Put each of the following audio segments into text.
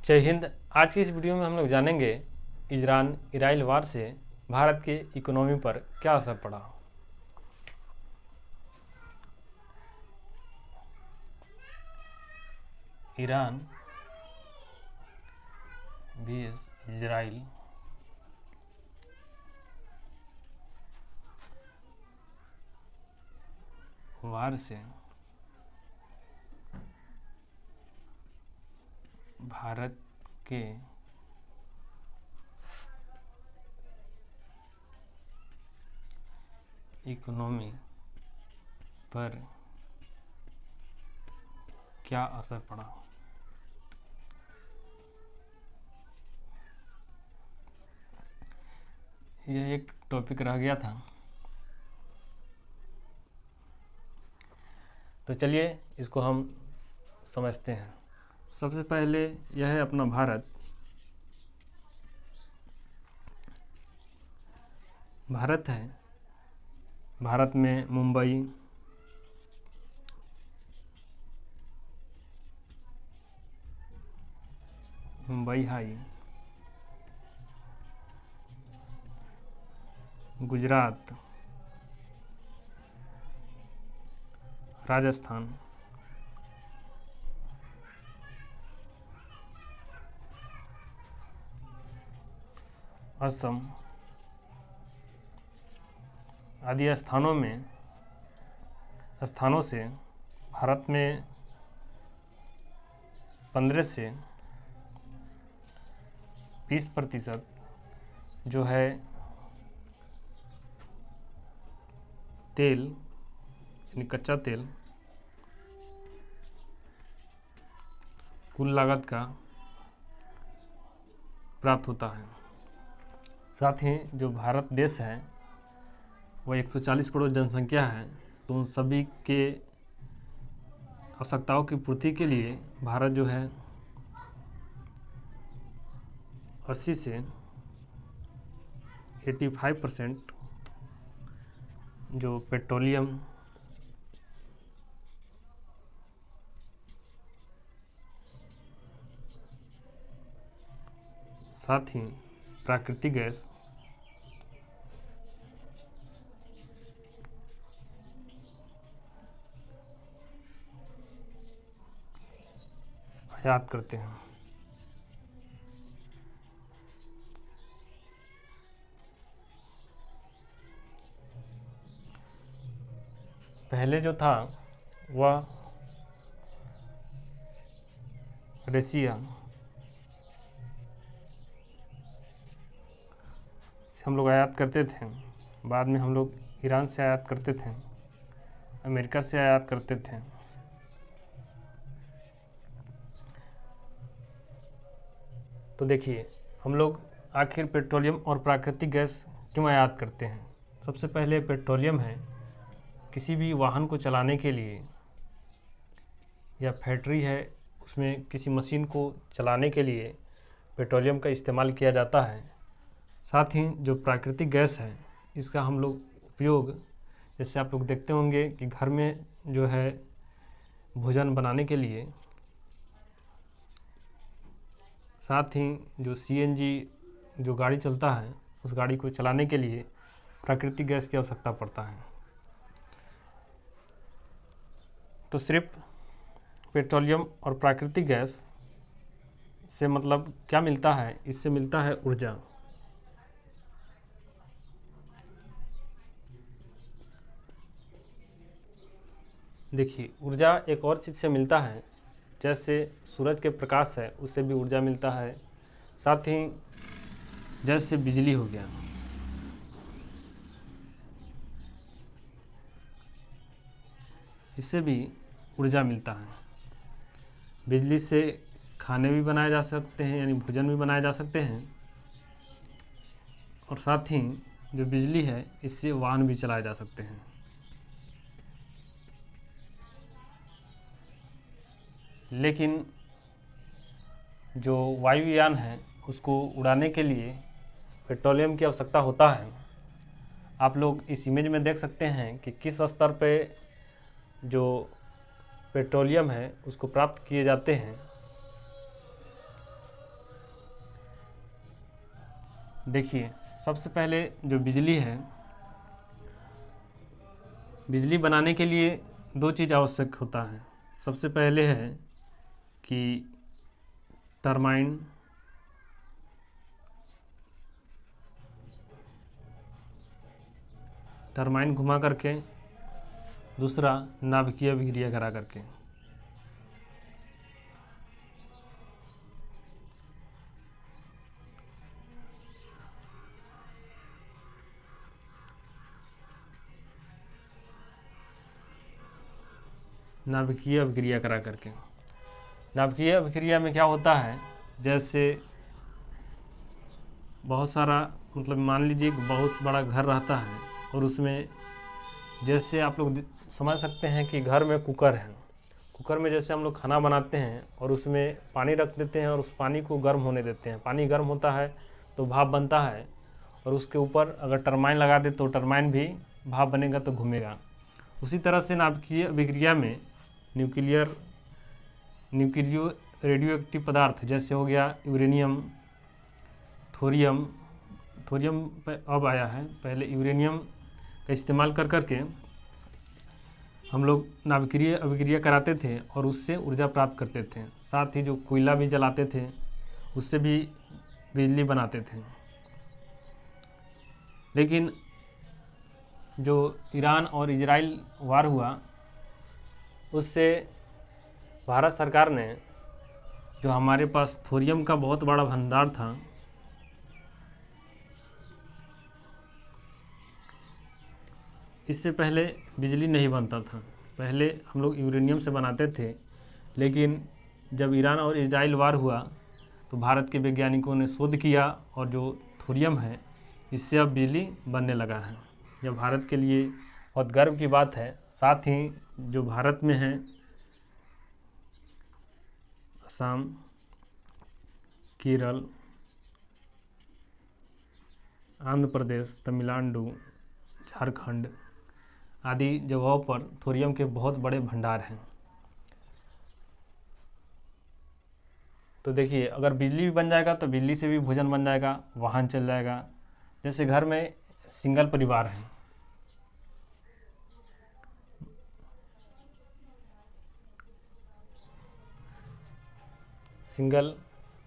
जय हिंद। आज की इस वीडियो में हम लोग जानेंगे ईरान इजराइल वार से भारत के इकोनॉमी पर क्या असर पड़ा। ईरान vs इजराइल वार से भारत के इकोनॉमी पर क्या असर पड़ा। यह एक टॉपिक रह गया था, तो चलिए इसको हम समझते हैं। सबसे पहले यह है अपना भारत। भारत है, भारत में मुंबई हाई, गुजरात, राजस्थान, असम आदि स्थानों से भारत में 15 से 20% जो है तेल यानी कच्चा तेल कुल लागत का प्राप्त होता है। साथ ही जो भारत देश है वह 140 करोड़ जनसंख्या है, तो उन सभी के आवश्यकताओं की पूर्ति के लिए भारत जो है 80 से 85% जो पेट्रोलियम साथ ही प्राकृतिक गैस आयात करते हैं। पहले जो था वह रसिया से हम लोग आयात करते थे, बाद में हम लोग ईरान से आयात करते थे, अमेरिका से आयात करते थे। तो देखिए हम लोग आखिर पेट्रोलियम और प्राकृतिक गैस क्यों आयात करते हैं। सबसे पहले पेट्रोलियम है, किसी भी वाहन को चलाने के लिए या फैक्ट्री है उसमें किसी मशीन को चलाने के लिए पेट्रोलियम का इस्तेमाल किया जाता है। साथ ही जो प्राकृतिक गैस है इसका हम लोग उपयोग, जैसे आप लोग देखते होंगे कि घर में जो है भोजन बनाने के लिए, साथ ही जो सीएनजी जो गाड़ी चलता है उस गाड़ी को चलाने के लिए प्राकृतिक गैस की आवश्यकता पड़ता है। तो सिर्फ पेट्रोलियम और प्राकृतिक गैस से मतलब क्या मिलता है, इससे मिलता है ऊर्जा। देखिए ऊर्जा एक और चीज़ से मिलता है, जैसे सूरज के प्रकाश है उससे भी ऊर्जा मिलता है। साथ ही जैसे बिजली हो गया, इससे भी ऊर्जा मिलता है। बिजली से खाने भी बनाए जा सकते हैं, यानी भोजन भी बनाए जा सकते हैं, और साथ ही जो बिजली है इससे वाहन भी चलाए जा सकते हैं। लेकिन जो वायुयान है उसको उड़ाने के लिए पेट्रोलियम की आवश्यकता होता है। आप लोग इस इमेज में देख सकते हैं कि किस स्तर पे जो पेट्रोलियम है उसको प्राप्त किए जाते हैं। देखिए, सबसे पहले जो बिजली है, बिजली बनाने के लिए दो चीज़ आवश्यक होता है। सबसे पहले है कि टरबाइन, टरबाइन घुमा करके, दूसरा नाभिकीय अभिक्रिया करा करके। नाभिकीय अभिक्रिया करा करके। नाभिकीय अभिक्रिया में क्या होता है, जैसे बहुत सारा, मतलब मान लीजिए बहुत बड़ा घर रहता है और उसमें जैसे आप लोग समझ सकते हैं कि घर में कुकर है। कुकर में जैसे हम लोग खाना बनाते हैं और उसमें पानी रख देते हैं और उस पानी को गर्म होने देते हैं। पानी गर्म होता है तो भाप बनता है और उसके ऊपर अगर टरबाइन लगा दे तो टरबाइन भी भाप बनेगा तो घूमेगा। उसी तरह से नाभिकीय अभिक्रिया में न्यूक्लियो रेडियो एक्टिव पदार्थ जैसे हो गया यूरेनियम, थोरियम पे अब आया है, पहले यूरेनियम का इस्तेमाल कर करके हम लोग नाभिकीय अभिक्रिया कराते थे और उससे ऊर्जा प्राप्त करते थे। साथ ही जो कोयला भी जलाते थे उससे भी बिजली बनाते थे। लेकिन जो ईरान और इजराइल वार हुआ उससे भारत सरकार ने जो हमारे पास थोरियम का बहुत बड़ा भंडार था, इससे पहले बिजली नहीं बनता था। पहले हम लोग यूरेनियम से बनाते थे, लेकिन जब ईरान और इजराइल वार हुआ तो भारत के वैज्ञानिकों ने शोध किया और जो थोरियम है इससे अब बिजली बनने लगा है। यह भारत के लिए बहुत गर्व की बात है। साथ ही जो भारत में है असम, केरल, आंध्र प्रदेश, तमिलनाडु, झारखंड आदि जगहों पर थोरियम के बहुत बड़े भंडार हैं। तो देखिए, अगर बिजली भी बन जाएगा तो बिजली से भी भोजन बन जाएगा, वाहन चल जाएगा। जैसे घर में सिंगल परिवार है, सिंगल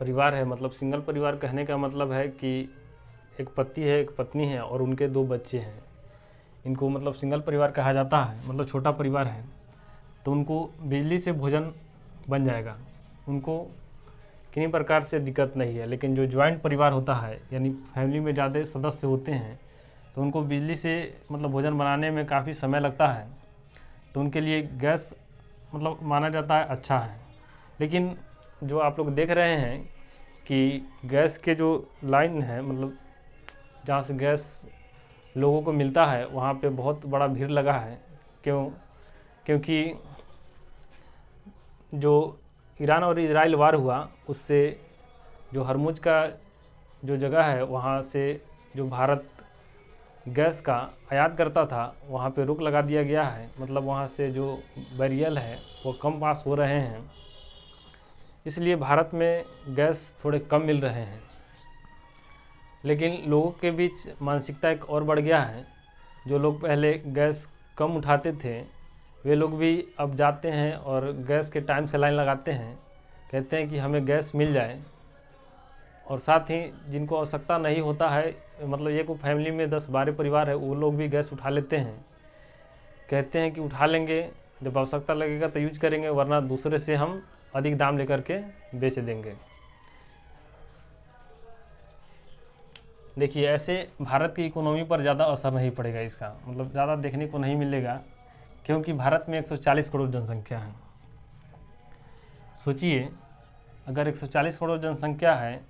परिवार है, मतलब सिंगल परिवार कहने का मतलब है कि एक पति है, एक पत्नी है और उनके 2 बच्चे हैं। इनको मतलब सिंगल परिवार कहा जाता है, मतलब छोटा परिवार है। तो उनको बिजली से भोजन बन जाएगा, उनको किन्हीं प्रकार से दिक्कत नहीं है। लेकिन जो ज्वाइंट परिवार होता है, यानी फैमिली में ज़्यादा सदस्य होते हैं, तो उनको बिजली से मतलब भोजन बनाने में काफ़ी समय लगता है। तो उनके लिए गैस मतलब माना जाता है अच्छा है। लेकिन जो आप लोग देख रहे हैं कि गैस के जो लाइन है, मतलब जहाँ से गैस लोगों को मिलता है वहाँ पे बहुत बड़ा भीड़ लगा है। क्योंकि जो ईरान और इजराइल वार हुआ उससे जो हरमुज का जो जगह है वहाँ से जो भारत गैस का आयात करता था वहाँ पे रोक लगा दिया गया है। मतलब वहाँ से जो बैरियल है वो कम पास हो रहे हैं, इसलिए भारत में गैस थोड़े कम मिल रहे हैं। लेकिन लोगों के बीच मानसिकता एक और बढ़ गया है। जो लोग पहले गैस कम उठाते थे वे लोग भी अब जाते हैं और गैस के टाइम से लाइन लगाते हैं, कहते हैं कि हमें गैस मिल जाए। और साथ ही जिनको आवश्यकता नहीं होता है, मतलब एक फैमिली में 10-12 परिवार है, वो लोग भी गैस उठा लेते हैं। कहते हैं कि उठा लेंगे, जब आवश्यकता लगेगा तो यूज करेंगे, वरना दूसरे से हम अधिक दाम लेकर के बेच देंगे। देखिए, ऐसे भारत की इकोनॉमी पर ज़्यादा असर नहीं पड़ेगा इसका, मतलब ज़्यादा देखने को नहीं मिलेगा, क्योंकि भारत में 140 करोड़ जनसंख्या है। सोचिए, अगर 140 करोड़ जनसंख्या है,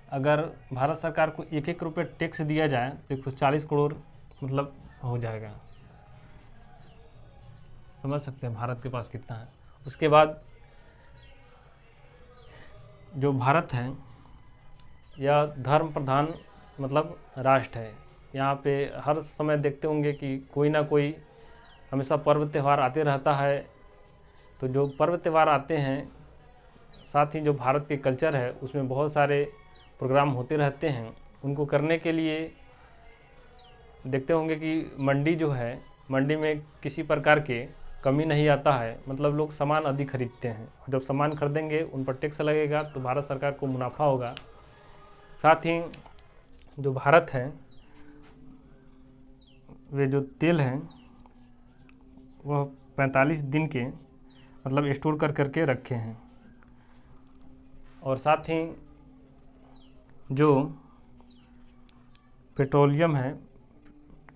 अगर भारत सरकार को 1-1 रुपये टैक्स दिया जाए तो 140 करोड़ मतलब हो जाएगा। समझ सकते हैं भारत के पास कितना है। उसके बाद जो भारत है यह धर्म प्रधान मतलब राष्ट्र है। यहाँ पे हर समय देखते होंगे कि कोई ना कोई हमेशा पर्व त्यौहार आते रहता है। तो जो पर्व त्यौहार आते हैं, साथ ही जो भारत के कल्चर है उसमें बहुत सारे प्रोग्राम होते रहते हैं, उनको करने के लिए देखते होंगे कि मंडी जो है, मंडी में किसी प्रकार के कमी नहीं आता है, मतलब लोग सामान अधिक खरीदते हैं। जब सामान खरीदेंगे उन पर टैक्स लगेगा तो भारत सरकार को मुनाफा होगा। साथ ही जो भारत है, वे जो तेल हैं वह 45 दिन के मतलब स्टोर करके रखे हैं। और साथ ही जो पेट्रोलियम है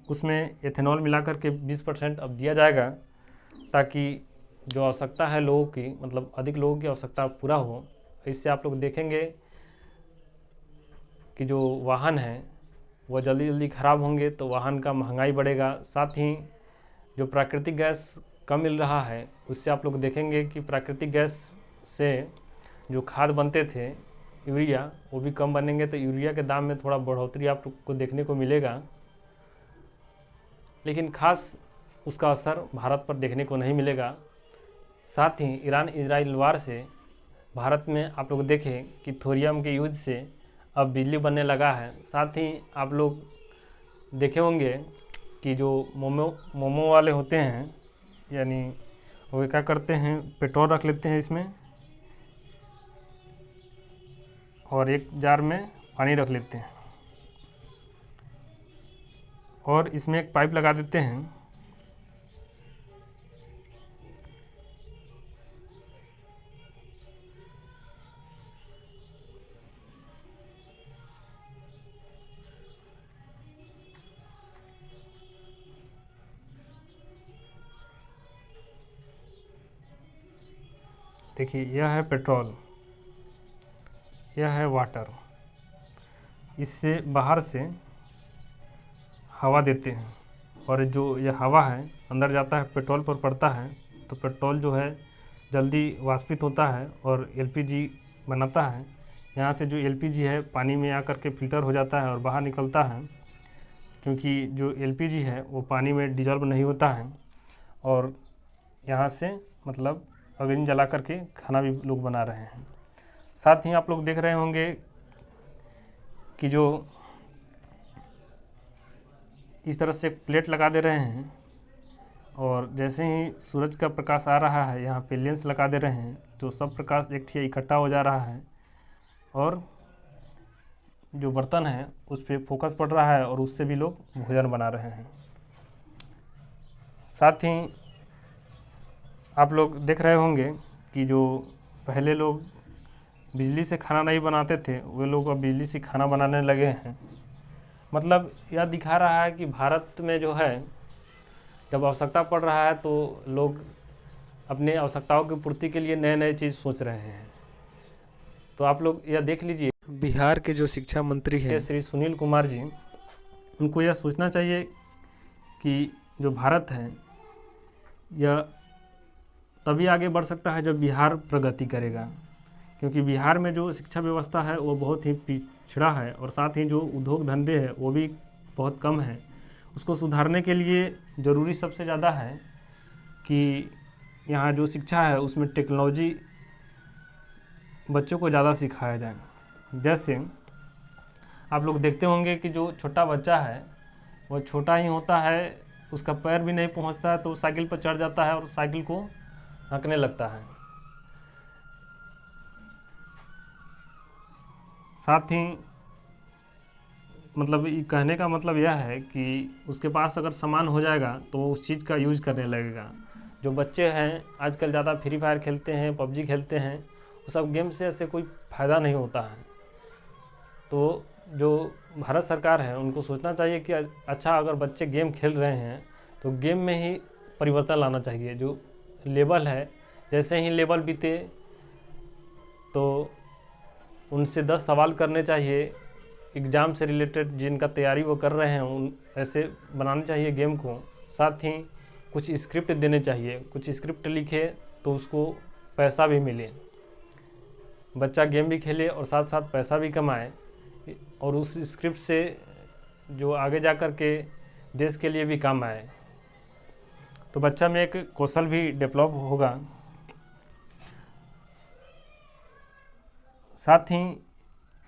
उसमें एथेनॉल मिलाकर के 20% अब दिया जाएगा, ताकि जो आवश्यकता है लोगों की, मतलब अधिक लोगों की आवश्यकता पूरा हो। इससे आप लोग देखेंगे कि जो वाहन हैं वो जल्दी जल्दी ख़राब होंगे तो वाहन का महंगाई बढ़ेगा। साथ ही जो प्राकृतिक गैस कम मिल रहा है उससे आप लोग देखेंगे कि प्राकृतिक गैस से जो खाद बनते थे यूरिया, वो भी कम बनेंगे, तो यूरिया के दाम में थोड़ा बढ़ोतरी आप लोग को देखने को मिलेगा। लेकिन खास उसका असर भारत पर देखने को नहीं मिलेगा। साथ ही ईरान इजराइल वार से भारत में आप लोग देखें कि थोरियम के युद्ध से अब बिजली बनने लगा है। साथ ही आप लोग देखे होंगे कि जो मोमो वाले होते हैं, यानी वो क्या करते हैं, पेट्रोल रख लेते हैं इसमें और एक जार में पानी रख लेते हैं और इसमें एक पाइप लगा देते हैं। देखिए, यह है पेट्रोल, यह है वाटर। इससे बाहर से हवा देते हैं और जो यह हवा है अंदर जाता है, पेट्रोल पर पड़ता है, तो पेट्रोल जो है जल्दी वाष्पित होता है और एलपीजी बनाता है। यहाँ से जो एलपीजी है पानी में आकर के फ़िल्टर हो जाता है और बाहर निकलता है, क्योंकि जो एलपीजी है वो पानी में डिजॉल्व नहीं होता है। और यहाँ से मतलब अग्नि जला करके खाना भी लोग बना रहे हैं। साथ ही आप लोग देख रहे होंगे कि जो इस तरह से प्लेट लगा दे रहे हैं और जैसे ही सूरज का प्रकाश आ रहा है यहाँ पे लेंस लगा दे रहे हैं, तो सब प्रकाश एक ठिया इकट्ठा हो जा रहा है और जो बर्तन है उस पर फोकस पड़ रहा है और उससे भी लोग भोजन बना रहे हैं। साथ ही आप लोग देख रहे होंगे कि जो पहले लोग बिजली से खाना नहीं बनाते थे, वे लोग अब बिजली से खाना बनाने लगे हैं। मतलब यह दिखा रहा है कि भारत में जो है जब आवश्यकता पड़ रहा है तो लोग अपने आवश्यकताओं की पूर्ति के लिए नए नए चीज़ सोच रहे हैं। तो आप लोग यह देख लीजिए, बिहार के जो शिक्षा मंत्री हैं श्री सुनील कुमार जी, उनको यह सोचना चाहिए कि जो भारत है यह तभी आगे बढ़ सकता है जब बिहार प्रगति करेगा, क्योंकि बिहार में जो शिक्षा व्यवस्था है वो बहुत ही पिछड़ा है और साथ ही जो उद्योग धंधे हैं वो भी बहुत कम है। उसको सुधारने के लिए ज़रूरी सबसे ज़्यादा है कि यहाँ जो शिक्षा है उसमें टेक्नोलॉजी बच्चों को ज़्यादा सिखाया जाए। जैसे आप लोग देखते होंगे कि जो छोटा बच्चा है वो छोटा ही होता है, उसका पैर भी नहीं पहुँचता है तो साइकिल पर चढ़ जाता है और साइकिल को हाँकने लगता है। साथ ही मतलब ये कहने का मतलब यह है कि उसके पास अगर सामान हो जाएगा तो वो उस चीज़ का यूज़ करने लगेगा। जो बच्चे हैं आजकल ज़्यादा फ्री फायर खेलते हैं, पबजी खेलते हैं, वो सब गेम से ऐसे कोई फ़ायदा नहीं होता है। तो जो भारत सरकार है उनको सोचना चाहिए कि अच्छा अगर बच्चे गेम खेल रहे हैं तो गेम में ही परिवर्तन लाना चाहिए। जो लेवल है, जैसे ही लेवल बीते तो उनसे 10 सवाल करने चाहिए एग्ज़ाम से रिलेटेड, जिनका तैयारी वो कर रहे हैं उन ऐसे बनाने चाहिए गेम को। साथ ही कुछ स्क्रिप्ट देने चाहिए, कुछ स्क्रिप्ट लिखे तो उसको पैसा भी मिले, बच्चा गेम भी खेले और साथ साथ पैसा भी कमाए और उस स्क्रिप्ट से जो आगे जा कर के देश के लिए भी काम आए, तो बच्चा में एक कौशल भी डेवलप होगा। साथ ही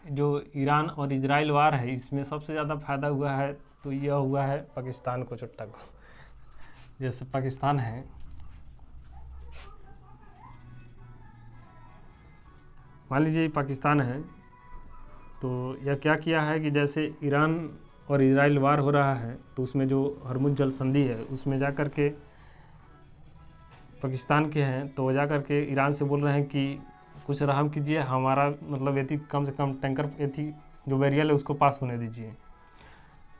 जो ईरान और इजराइल वार है इसमें सबसे ज़्यादा फायदा हुआ है तो यह हुआ है पाकिस्तान को, चुट्टा को। जैसे पाकिस्तान है, मान लीजिए पाकिस्तान है, तो यह क्या किया है कि जैसे ईरान और इजराइल वार हो रहा है तो उसमें जो हरमुज जल संधि है उसमें जा कर के पाकिस्तान के हैं तो जा कर के ईरान से बोल रहे हैं कि कुछ रहम कीजिए, हमारा मतलब यदि कम से कम टैंकर यदि जो बैरियल है उसको पास होने दीजिए।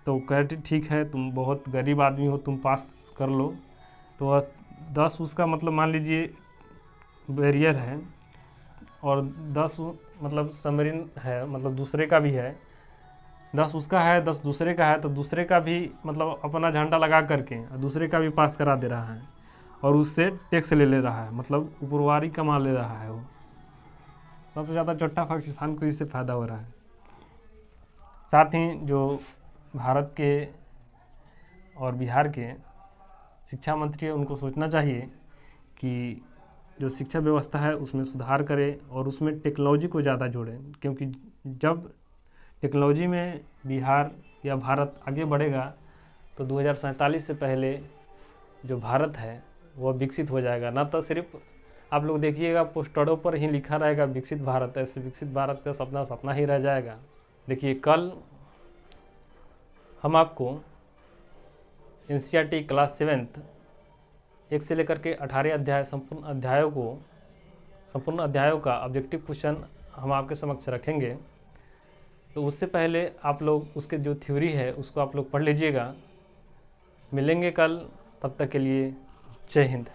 तो कहते ठीक है, तुम बहुत गरीब आदमी हो, तुम पास कर लो। तो 10 उसका मतलब मान लीजिए बैरियर है और 10 मतलब सबमरीन है, मतलब दूसरे का भी है, 10 उसका है 10 दूसरे का है, तो दूसरे का भी मतलब अपना झंडा लगा करके दूसरे का भी पास करा दे रहा है और उससे टैक्स ले रहा है, मतलब ऊपरवारी कमा ले रहा है। वो सबसे ज़्यादा चोट्टा पाकिस्तान को इससे फ़ायदा हो रहा है। साथ ही जो भारत के और बिहार के शिक्षा मंत्री है उनको सोचना चाहिए कि जो शिक्षा व्यवस्था है उसमें सुधार करें और उसमें टेक्नोलॉजी को ज़्यादा जोड़ें, क्योंकि जब टेक्नोलॉजी में बिहार या भारत आगे बढ़ेगा तो 2047 से पहले जो भारत है वह विकसित हो जाएगा। ना तो सिर्फ आप लोग देखिएगा पोस्टरों पर ही लिखा रहेगा विकसित भारत, ऐसे विकसित भारत का सपना सपना ही रह जाएगा। देखिए कल हम आपको NCERT क्लास 7 1 से लेकर के 18 अध्याय संपूर्ण अध्यायों का ऑब्जेक्टिव क्वेश्चन हम आपके समक्ष रखेंगे। तो उससे पहले आप लोग उसके जो थ्योरी है उसको आप लोग पढ़ लीजिएगा। मिलेंगे कल, तब तक के लिए जय हिंद।